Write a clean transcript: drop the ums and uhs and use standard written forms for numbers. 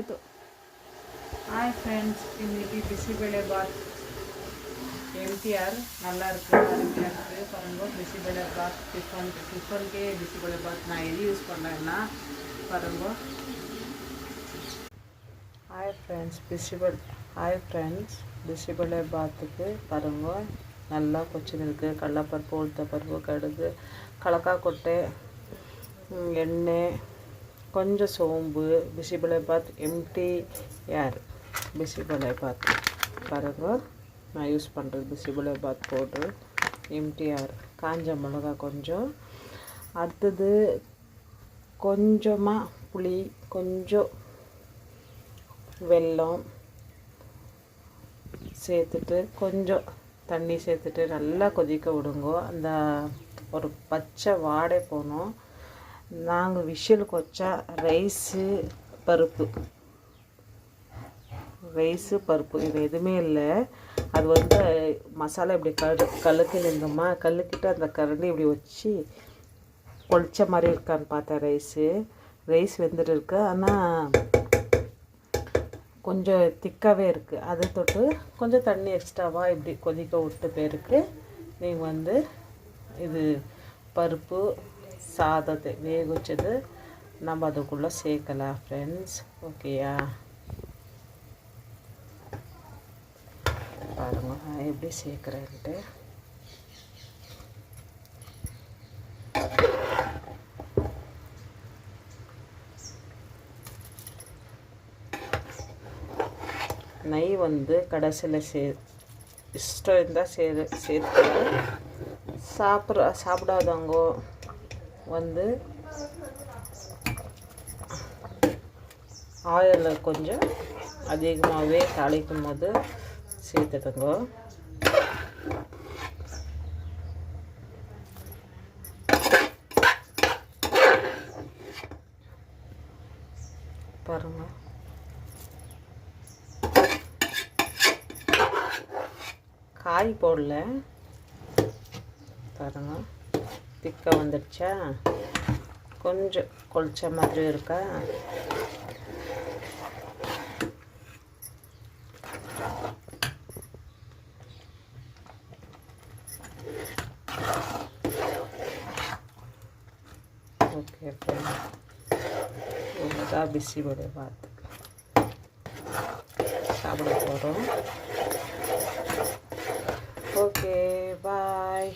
ಆಯಿತು. Hi friends, இன்றைக்கி பிசிபெலே பாத் MTR நல்லா இருக்குது, அருமையாக இருக்குது. பாருங்க, பிசிபெலே பாத் டிஃபனுக்கே பிசிபெலே பாத் நான் எது யூஸ் பண்ணுறேன்னா பாருங்க. ஹாய் ஃப்ரெண்ட்ஸ், பிசிபெலே பாத்துக்கு பாருங்க நல்லா கொச்சின் இருக்குது. கடலைப்பருப்பு, உளுத்தப்பருப்பு, கடுகு, கலக்காய் கொட்டை, எண்ணெய், கொஞ்சம் சோம்பு, பிசிபெலே பாத் எம்டிஆர் பிசிபெலே பாத் பாருங்க. நான் யூஸ் பண்ணுறது பிசிபெலே பாத் பவுட்ரு எம்டிஆர். காஞ்ச மிளகா கொஞ்சம், அடுத்தது கொஞ்சமாக புளி, கொஞ்சம் வெல்லம் சேர்த்துட்டு கொஞ்சம் தண்ணி சேர்த்துட்டு நல்லா கொதிக்க விடுங்க. அந்த ஒரு பச்சை வாடை போகணும். நாங்கள் விஷலுக்கு வச்சா ரைஸு பருப்பு இது எதுவுமே இல்லை. அது வந்து மசாலா இப்படி கலக்கினோமா, கலக்கிட்டு அந்த கரண்டி இப்படி வச்சு பொளிச்ச மாதிரி இருக்கான்னு பார்த்தேன். ரைஸ் வெந்துட்டு இருக்கு, ஆனால் கொஞ்சம் திக்காகவே இருக்குது. அதை தொட்டு கொஞ்சம் தண்ணி எக்ஸ்ட்ராவாக இப்படி கொதிக்க விட்டு பேருக்கு நீங்கள் வந்து இது பருப்பு சாதத்தை வேக வச்சது நம்ம அதுக்குள்ளே சேர்க்கலாம் ஃப்ரெண்ட்ஸ். ஓகேயா? பாருங்க நான் எப்படி சேர்க்குறேன்ட்டு. நெய் வந்து கடைசியில் இஷ்டம் இருந்தால் சேர்த்து சாப்பிடாதவங்க வந்து ஆயிலில் கொஞ்சம் அதிகமாகவே தாளிக்கும் போது சேர்த்துடுங்க. பாருங்க, காய் போடல பாருங்க, திக்காக வந்துடுச்சா, கொஞ்சம் கொளிச்ச மாதிரி இருக்கா. ஓகே ஃப்ரெண்ட்ஸ், இதுதான் பிசிபெலே பாத் சாப்பிட போகிறோம். ஓகே, பாய்.